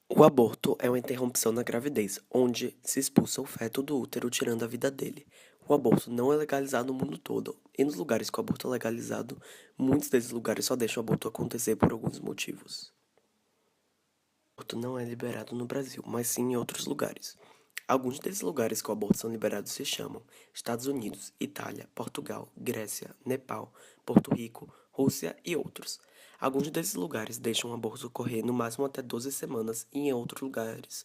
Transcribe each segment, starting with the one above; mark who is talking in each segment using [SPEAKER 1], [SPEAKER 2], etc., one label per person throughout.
[SPEAKER 1] O aborto é uma interrupção na gravidez, onde se expulsa o feto do útero, tirando a vida dele. O aborto não é legalizado no mundo todo, e nos lugares que o aborto é legalizado, muitos desses lugares só deixam o aborto acontecer por alguns motivos. O aborto não é liberado no Brasil, mas sim em outros lugares. Alguns desses lugares que o aborto são liberados se chamam Estados Unidos, Itália, Portugal, Grécia, Nepal, Porto Rico, Rússia e outros. Alguns desses lugares deixam o aborto ocorrer no máximo até 12 semanas e em outros lugares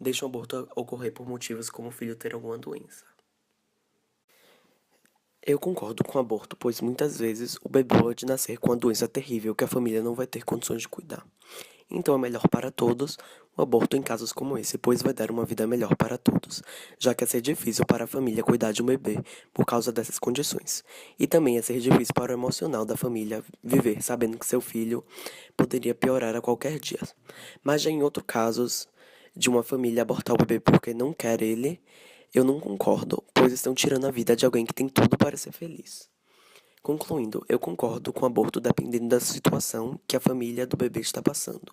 [SPEAKER 1] deixam o aborto ocorrer por motivos como o filho ter alguma doença. Eu concordo com o aborto, pois muitas vezes o bebê pode nascer com uma doença terrível que a família não vai ter condições de cuidar. Então é melhor para todos o aborto em casos como esse, pois vai dar uma vida melhor para todos, já que é ser difícil para a família cuidar de um bebê por causa dessas condições. E também é ser difícil para o emocional da família viver sabendo que seu filho poderia piorar a qualquer dia. Mas já em outros casos, de uma família abortar o bebê porque não quer ele, eu não concordo, pois estão tirando a vida de alguém que tem tudo para ser feliz. Concluindo, eu concordo com o aborto dependendo da situação que a família do bebê está passando.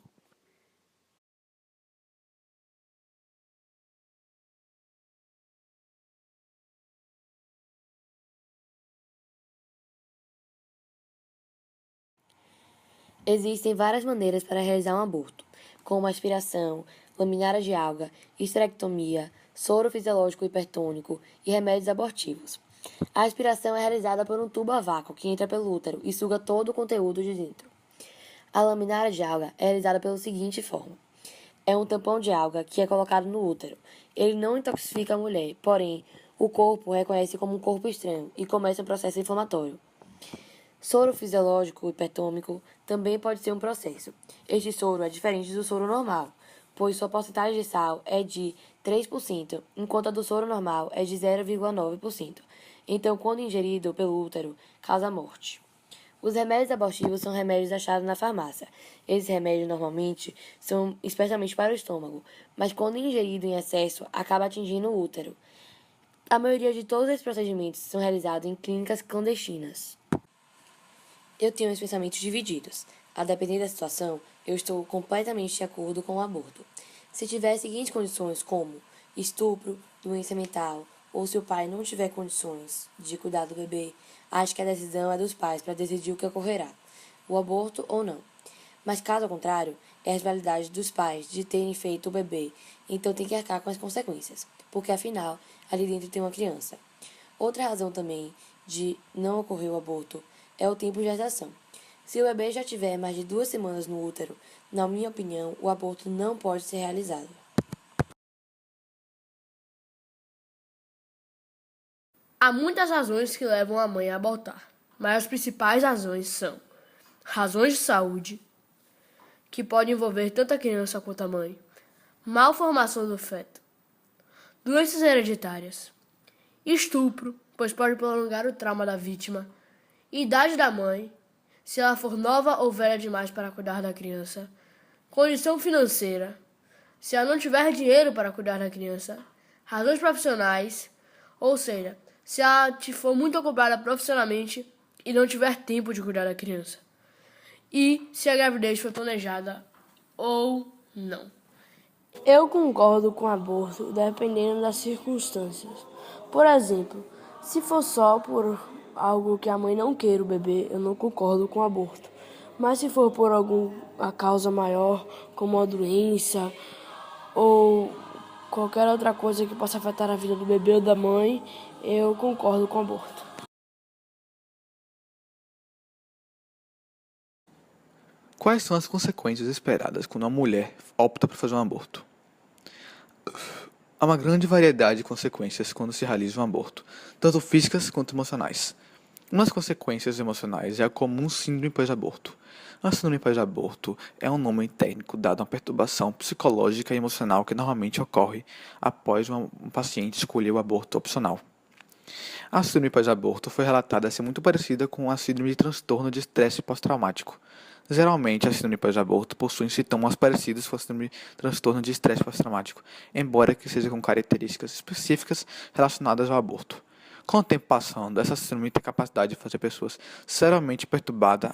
[SPEAKER 2] Existem várias maneiras para realizar um aborto, como aspiração, laminária de alga, histerectomia, soro fisiológico hipertônico e remédios abortivos. A aspiração é realizada por um tubo a vácuo que entra pelo útero e suga todo o conteúdo de dentro. A laminária de alga é realizada pela seguinte forma: é um tampão de alga que é colocado no útero. Ele não intoxica a mulher, porém, o corpo reconhece como um corpo estranho e começa um processo inflamatório. Soro fisiológico hipertônico também pode ser um processo. Este soro é diferente do soro normal, pois sua porcentagem de sal é de 3%, enquanto a do soro normal é de 0,9%. Então, quando ingerido pelo útero, causa morte. Os remédios abortivos são remédios achados na farmácia. Esses remédios normalmente são especialmente para o estômago, mas quando ingerido em excesso, acaba atingindo o útero. A maioria de todos esses procedimentos são realizados em clínicas clandestinas. Eu tenho os pensamentos divididos. A depender da situação, eu estou completamente de acordo com o aborto. Se tiver as seguintes condições, como estupro, doença mental, ou se o pai não tiver condições de cuidar do bebê, acho que a decisão é dos pais para decidir o que ocorrerá, o aborto ou não. Mas caso contrário, é a responsabilidade dos pais de terem feito o bebê, então tem que arcar com as consequências, porque afinal, ali dentro tem uma criança. Outra razão também de não ocorrer o aborto é o tempo de gestação. Se o bebê já tiver mais de 2 semanas no útero, na minha opinião, o aborto não pode ser realizado.
[SPEAKER 3] Há muitas razões que levam a mãe a abortar, mas as principais razões são razões de saúde, que podem envolver tanto a criança quanto a mãe, malformação do feto, doenças hereditárias, estupro, pois pode prolongar o trauma da vítima, idade da mãe, se ela for nova ou velha demais para cuidar da criança, condição financeira, se ela não tiver dinheiro para cuidar da criança, razões profissionais, ou seja, se ela for muito ocupada profissionalmente e não tiver tempo de cuidar da criança, e se a gravidez foi planejada ou não.
[SPEAKER 4] Eu concordo com o aborto dependendo das circunstâncias. Por exemplo, se for só por algo que a mãe não queira o bebê, eu não concordo com o aborto. Mas se for por alguma causa maior, como uma doença ou qualquer outra coisa que possa afetar a vida do bebê ou da mãe, eu concordo com o aborto.
[SPEAKER 5] Quais são as consequências esperadas quando uma mulher opta por fazer um aborto? Há uma grande variedade de consequências quando se realiza um aborto, tanto físicas quanto emocionais. Uma das consequências emocionais é a comum síndrome pós-aborto. A síndrome pós-aborto é um nome técnico dado a uma perturbação psicológica e emocional que normalmente ocorre após um paciente escolher o aborto opcional. A síndrome pós-aborto foi relatada ser muito parecida com a síndrome de transtorno de estresse pós-traumático. Geralmente, a síndrome pós-aborto possui sintomas parecidos com a síndrome de transtorno de estresse pós-traumático, embora que seja com características específicas relacionadas ao aborto. Com o tempo passando, essa síndrome tem capacidade de fazer pessoas seriamente perturbadas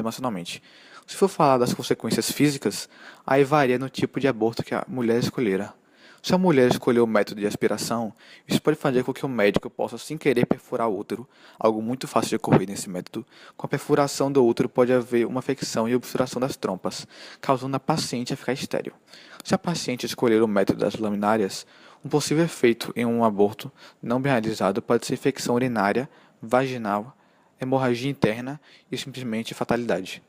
[SPEAKER 5] emocionalmente. Se for falar das consequências físicas, aí varia no tipo de aborto que a mulher escolhera. Se a mulher escolher o método de aspiração, isso pode fazer com que o médico possa sem querer perfurar o útero, algo muito fácil de ocorrer nesse método. Com a perfuração do útero pode haver uma infecção e obturação das trompas, causando a paciente a ficar estéril. Se a paciente escolher o método das laminárias, um possível efeito em um aborto não bem realizado pode ser infecção urinária, vaginal, hemorragia interna e simplesmente fatalidade.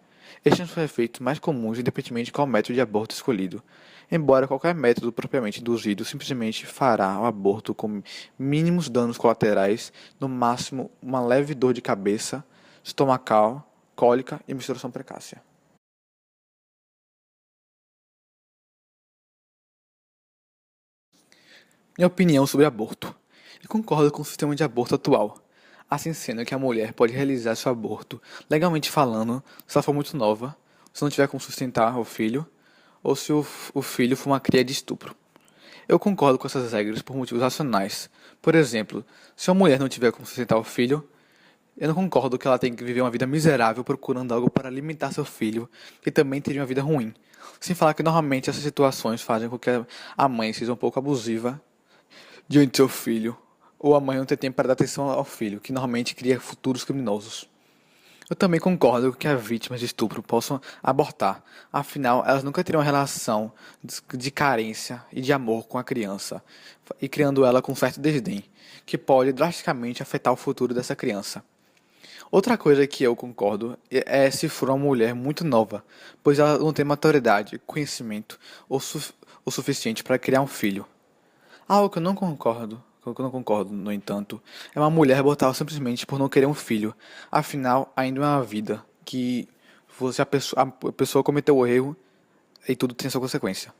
[SPEAKER 5] Estes são os efeitos mais comuns independentemente de qual método de aborto escolhido, embora qualquer método propriamente induzido simplesmente fará o aborto com mínimos danos colaterais, no máximo uma leve dor de cabeça, estomacal, cólica e menstruação precoce. Minha opinião sobre aborto. Eu concordo com o sistema de aborto atual, assim sendo que a mulher pode realizar seu aborto, legalmente falando, se ela for muito nova, se não tiver como sustentar o filho, ou se o filho for uma cria de estupro. Eu concordo com essas regras por motivos racionais. Por exemplo, se uma mulher não tiver como sustentar o filho, eu não concordo que ela tenha que viver uma vida miserável procurando algo para alimentar seu filho, que também teria uma vida ruim. Sem falar que normalmente essas situações fazem com que a mãe seja um pouco abusiva diante de seu filho, ou a mãe não ter tempo para dar atenção ao filho, que normalmente cria futuros criminosos. Eu também concordo que as vítimas de estupro possam abortar, afinal elas nunca terão uma relação de carência e de amor com a criança, e criando ela com certo desdém, que pode drasticamente afetar o futuro dessa criança. Outra coisa que eu concordo é se for uma mulher muito nova, pois ela não tem maturidade, conhecimento o suficiente para criar um filho. Algo que eu não concordo, no entanto, é uma mulher abortar simplesmente por não querer um filho. Afinal, ainda é uma vida que a pessoa cometeu o erro e tudo tem sua consequência.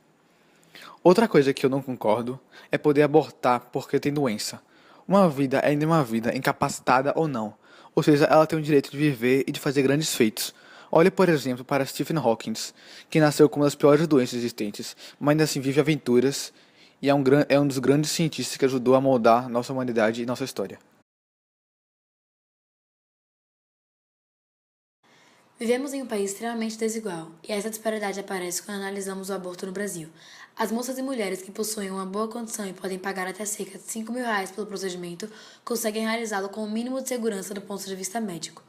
[SPEAKER 5] Outra coisa que eu não concordo é poder abortar porque tem doença. Uma vida ainda é uma vida, incapacitada ou não. Ou seja, ela tem o direito de viver e de fazer grandes feitos. Olhe, por exemplo, para Stephen Hawking, que nasceu com uma das piores doenças existentes, mas ainda assim vive aventuras e é um dos grandes cientistas que ajudou a moldar nossa humanidade e nossa história.
[SPEAKER 2] Vivemos em um país extremamente desigual, e essa disparidade aparece quando analisamos o aborto no Brasil. As moças e mulheres que possuem uma boa condição e podem pagar até cerca de R$ 5.000 pelo procedimento conseguem realizá-lo com o mínimo de segurança do ponto de vista médico.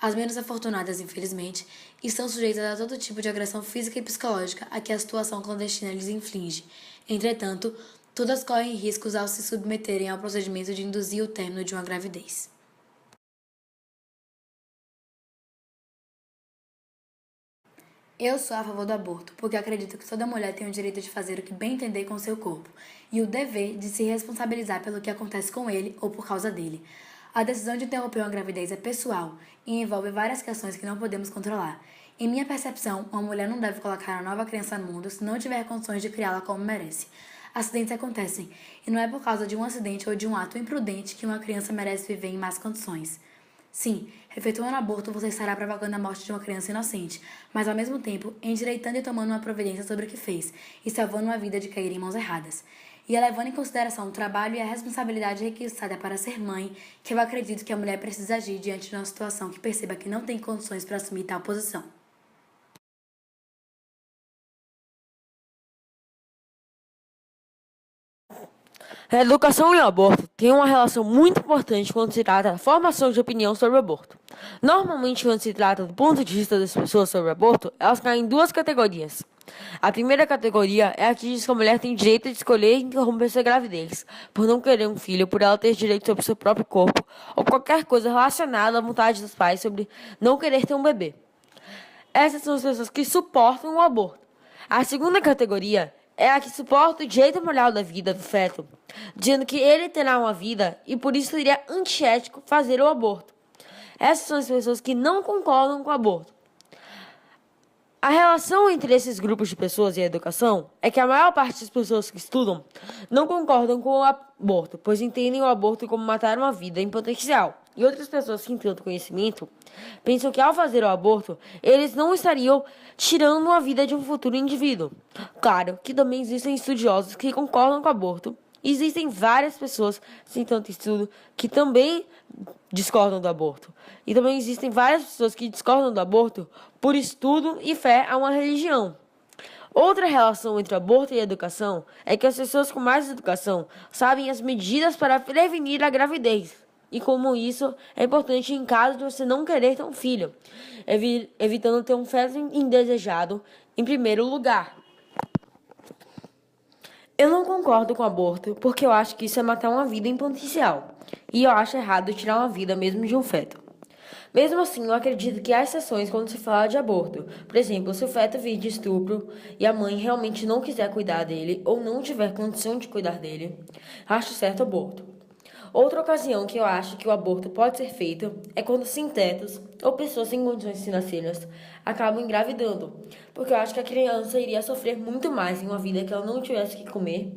[SPEAKER 2] As menos afortunadas, infelizmente, estão sujeitas a todo tipo de agressão física e psicológica a que a situação clandestina lhes inflige. Entretanto, todas correm riscos ao se submeterem ao procedimento de induzir o término de uma gravidez. Eu sou a favor do aborto, porque acredito que toda mulher tem o direito de fazer o que bem entender com seu corpo, e o dever de se responsabilizar pelo que acontece com ele ou por causa dele. A decisão de interromper uma gravidez é pessoal e envolve várias questões que não podemos controlar. Em minha percepção, uma mulher não deve colocar uma nova criança no mundo se não tiver condições de criá-la como merece. Acidentes acontecem, e não é por causa de um acidente ou de um ato imprudente que uma criança merece viver em más condições. Sim, efetuando um aborto você estará provocando a morte de uma criança inocente, mas ao mesmo tempo endireitando e tomando uma providência sobre o que fez e salvando uma vida de cair em mãos erradas. E levando em consideração o trabalho e a responsabilidade requisitada para ser mãe, que eu acredito que a mulher precisa agir diante de uma situação que perceba que não tem condições para assumir tal posição.
[SPEAKER 4] A educação e o aborto têm uma relação muito importante quando se trata da formação de opinião sobre o aborto. Normalmente, quando se trata do ponto de vista das pessoas sobre o aborto, elas caem em duas categorias. A primeira categoria é a que diz que a mulher tem direito de escolher e interromper sua gravidez, por não querer um filho, por ela ter direito sobre seu próprio corpo, ou qualquer coisa relacionada à vontade dos pais sobre não querer ter um bebê. Essas são as pessoas que suportam o aborto. A segunda categoria é a que suporta o direito moral da vida do feto, dizendo que ele terá uma vida e por isso seria antiético fazer o aborto. Essas são as pessoas que não concordam com o aborto. A relação entre esses grupos de pessoas e a educação é que a maior parte das pessoas que estudam não concordam com o aborto, pois entendem o aborto como matar uma vida em potencial. E outras pessoas que têm tanto conhecimento pensam que ao fazer o aborto, eles não estariam tirando a vida de um futuro indivíduo. Claro que também existem estudiosos que concordam com o aborto
[SPEAKER 6] Existem várias pessoas, sem tanto estudo, que também discordam do aborto. E também existem várias pessoas que discordam do aborto por estudo e fé a uma religião. Outra relação entre aborto e educação é que as pessoas com mais educação sabem as medidas para prevenir a gravidez. E como isso é importante em caso de você não querer ter um filho, evitando ter um feto indesejado em primeiro lugar. Eu não concordo com o aborto porque eu acho que isso é matar uma vida em potencial. E eu acho errado tirar uma vida mesmo de um feto. Mesmo assim, eu acredito que há exceções quando se fala de aborto. Por exemplo, se o feto vir de estupro e a mãe realmente não quiser cuidar dele ou não tiver condição de cuidar dele, acho certo o aborto. Outra ocasião que eu acho que o aborto pode ser feito é quando sem-tetos ou pessoas sem condições financeiras acabam engravidando, porque eu acho que a criança iria sofrer muito mais em uma vida que ela não tivesse que comer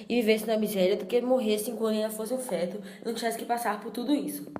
[SPEAKER 6] e vivesse na miséria do que morresse enquanto ela fosse um feto e não tivesse que passar por tudo isso.